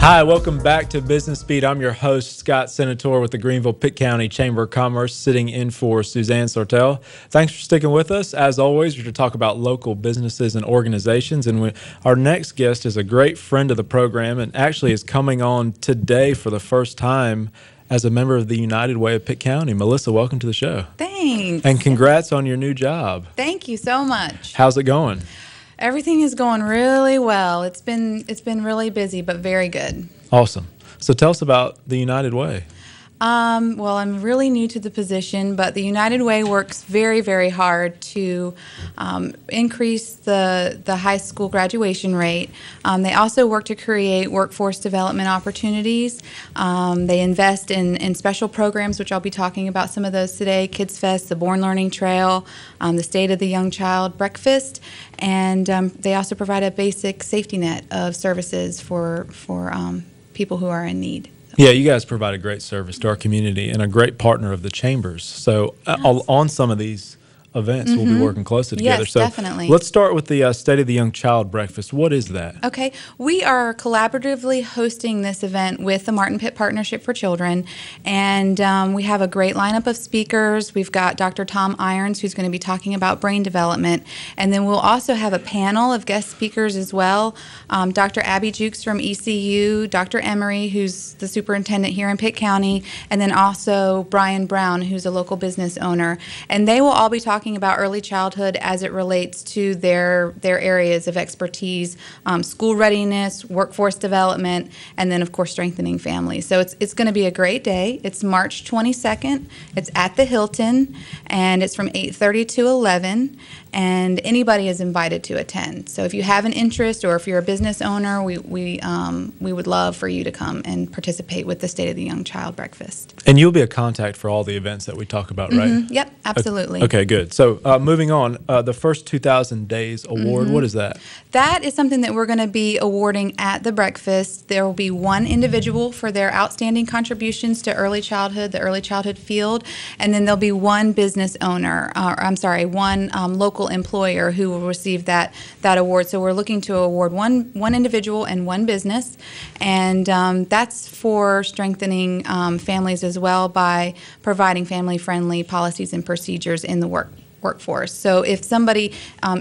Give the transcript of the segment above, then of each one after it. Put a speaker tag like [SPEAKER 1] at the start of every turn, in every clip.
[SPEAKER 1] Hi, welcome back to Business Beat. I'm your host, Scott Senator with the Greenville Pitt County Chamber of Commerce, sitting in for Suzanne Sortel. Thanks for sticking with us. As always, we're going to talk about local businesses and organizations. And our next guest is a great friend of the program and actually is coming on today for the first time as a member of the United Way of Pitt County. Melissa, welcome to the show.
[SPEAKER 2] Thanks.
[SPEAKER 1] And congrats on your new job.
[SPEAKER 2] Thank you so much.
[SPEAKER 1] How's it going?
[SPEAKER 2] Everything is going really well. It's been really busy, but very good.
[SPEAKER 1] Awesome. So tell us about the United Way.
[SPEAKER 2] Well, I'm really new to the position, but the United Way works very, very hard to increase the high school graduation rate. They also work to create workforce development opportunities. They invest in special programs, which I'll be talking about some of those today, KidsFest, the Born Learning Trail, the State of the Young Child Breakfast, and they also provide a basic safety net of services for people who are in need.
[SPEAKER 1] Yeah, you guys provide a great service to our community and a great partner of the Chambers. So on some of these events, we'll be working closely together.
[SPEAKER 2] Yes,
[SPEAKER 1] so
[SPEAKER 2] definitely.
[SPEAKER 1] Let's start with the State of the Young Child Breakfast. What is that?
[SPEAKER 2] Okay, we are collaboratively hosting this event with the Martin Pitt Partnership for Children, and we have a great lineup of speakers. We've got Dr. Tom Irons, who's going to be talking about brain development, and then we'll also have a panel of guest speakers as well. Dr. Abby Jukes from ECU, Dr. Emery, who's the superintendent here in Pitt County, and then also Brian Brown, who's a local business owner, and they will all be talking about early childhood as it relates to their areas of expertise, school readiness, workforce development, and then, of course, strengthening families. So it's going to be a great day. It's March 22nd. It's at the Hilton, and it's from 8:30 to 11, and anybody is invited to attend. So if you have an interest or if you're a business owner, we would love for you to come and participate with the State of the Young Child Breakfast.
[SPEAKER 1] And you'll be a contact for all the events that we talk about, right?
[SPEAKER 2] Yep, absolutely.
[SPEAKER 1] Okay, good. So moving on, the First 2,000 Days Award, what is that?
[SPEAKER 2] That is something that we're going to be awarding at the breakfast. There will be one individual for their outstanding contributions to early childhood, the early childhood field, and then there'll be one business owner, one local employer who will receive that award. So we're looking to award one individual and one business, and that's for strengthening families as well by providing family-friendly policies and procedures in the workforce. So if somebody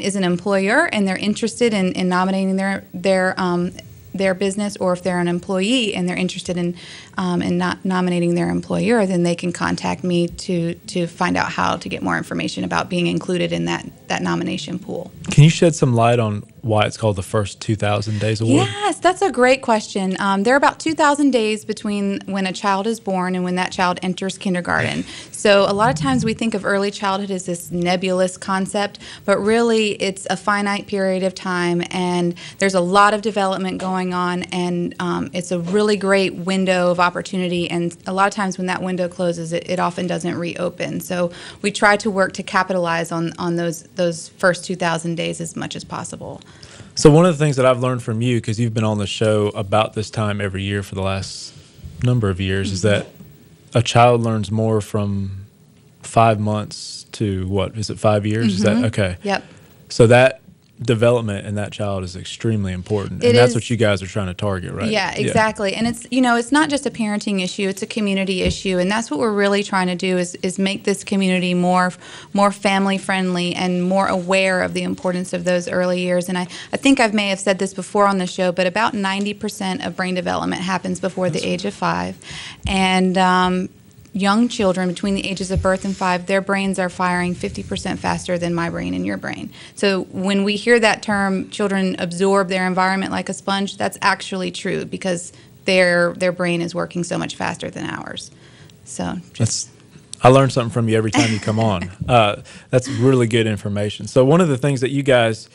[SPEAKER 2] is an employer and they're interested in nominating their business, or if they're an employee and they're interested in not nominating their employer, then they can contact me to find out how to get more information about being included in that nomination pool.
[SPEAKER 1] Can you shed some light on why it's called the First 2,000 Days Award?
[SPEAKER 2] Yes, that's a great question. There are about 2,000 days between when a child is born and when that child enters kindergarten. So a lot of times we think of early childhood as this nebulous concept, but really it's a finite period of time, and there's a lot of development going on, and it's a really great window of opportunity, and a lot of times when that window closes, it often doesn't reopen. So we try to work to capitalize on those first 2,000 days as much as possible.
[SPEAKER 1] So one of the things that I've learned from you, because you've been on the show about this time every year for the last number of years, is that a child learns more from 5 months to, what, is it 5 years? Is that okay?
[SPEAKER 2] Yep.
[SPEAKER 1] So that development in that child is extremely important, and that's what you guys are trying to target, right?
[SPEAKER 2] Yeah, exactly. And it's not just a parenting issue, it's a community issue, and that's what we're really trying to do is make this community more family friendly and more aware of the importance of those early years. And I think I may have said this before on the show, but about 90% of brain development happens before the age of 5, and young children between the ages of birth and 5, their brains are firing 50% faster than my brain and your brain. So when we hear that term, children absorb their environment like a sponge, that's actually true because their brain is working so much faster than ours. So
[SPEAKER 1] I learn something from you every time you come on. That's really good information. So one of the things that you guys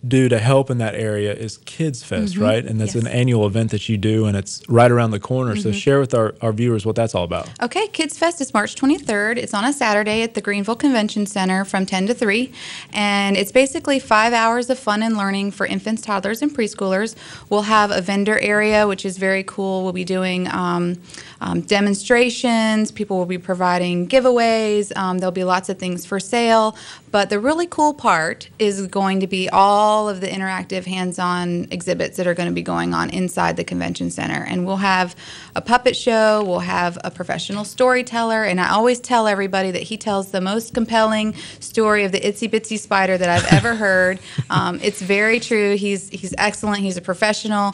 [SPEAKER 1] do to help in that area is KidsFest, right? And that's an annual event that you do, and it's right around the corner. So share with our viewers what that's all about.
[SPEAKER 2] Okay, KidsFest is March 23rd. It's on a Saturday at the Greenville Convention Center from 10 to 3, and it's basically 5 hours of fun and learning for infants, toddlers, and preschoolers. We'll have a vendor area, which is very cool. We'll be doing demonstrations. People will be providing giveaways. There'll be lots of things for sale, but the really cool part is going to be all all of the interactive hands-on exhibits that are going to be going on inside the convention center. And we'll have a puppet show, we'll have a professional storyteller, and I always tell everybody that he tells the most compelling story of the itsy bitsy spider that I've ever heard. It's very true. He's excellent. He's a professional.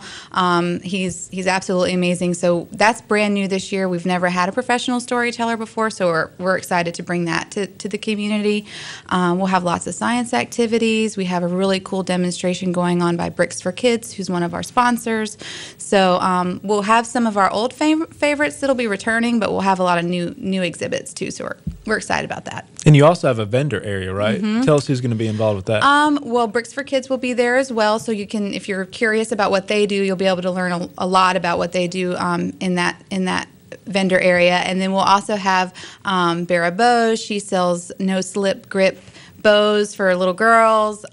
[SPEAKER 2] He's absolutely amazing. So that's brand new this year. We've never had a professional storyteller before, so we're excited to bring that to the community. We'll have lots of science activities. We have a really cool demonstration going on by Bricks for Kids, who's one of our sponsors. So we'll have some of our old favorites that'll be returning, but we'll have a lot of new exhibits too. So we're excited about that.
[SPEAKER 1] And you also have a vendor area, right? Tell us who's going to be involved with that.
[SPEAKER 2] Well, Bricks for Kids will be there as well, so you can, if you're curious about what they do, you'll be able to learn a lot about what they do in that vendor area. And then we'll also have Barra Bows. She sells no-slip grip bows for little girls.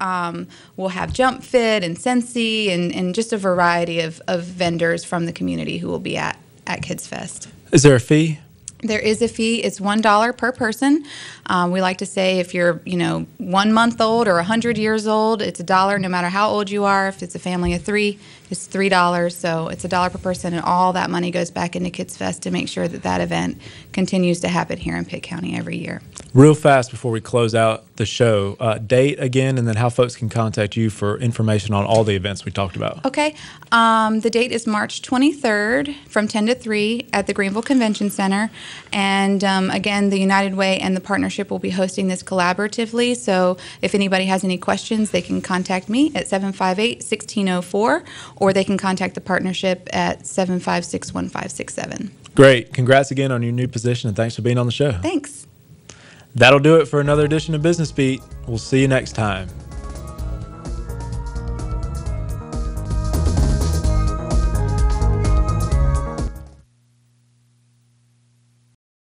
[SPEAKER 2] We'll have Jump Fit and Scentsy and just a variety of vendors from the community who will be at KidsFest.
[SPEAKER 1] Is there a fee?
[SPEAKER 2] There is a fee. It's $1 per person. We like to say if you're, 1 month old or 100 years old, it's $1 no matter how old you are. If it's a family of 3, it's $3. So it's $1 per person, and all that money goes back into KidsFest to make sure that event continues to happen here in Pitt County every year.
[SPEAKER 1] Real fast before we close out the show, date again, and then how folks can contact you for information on all the events we talked about.
[SPEAKER 2] Okay. The date is March 23rd from 10 to 3 at the Greenville Convention Center. And again, the United Way and the partnership will be hosting this collaboratively. So if anybody has any questions, they can contact me at 758-1604, or they can contact the partnership at 756-1567.
[SPEAKER 1] Great. Congrats again on your new position, and thanks for being on the show.
[SPEAKER 2] Thanks.
[SPEAKER 1] That'll do it for another edition of Business Beat. We'll see you next time.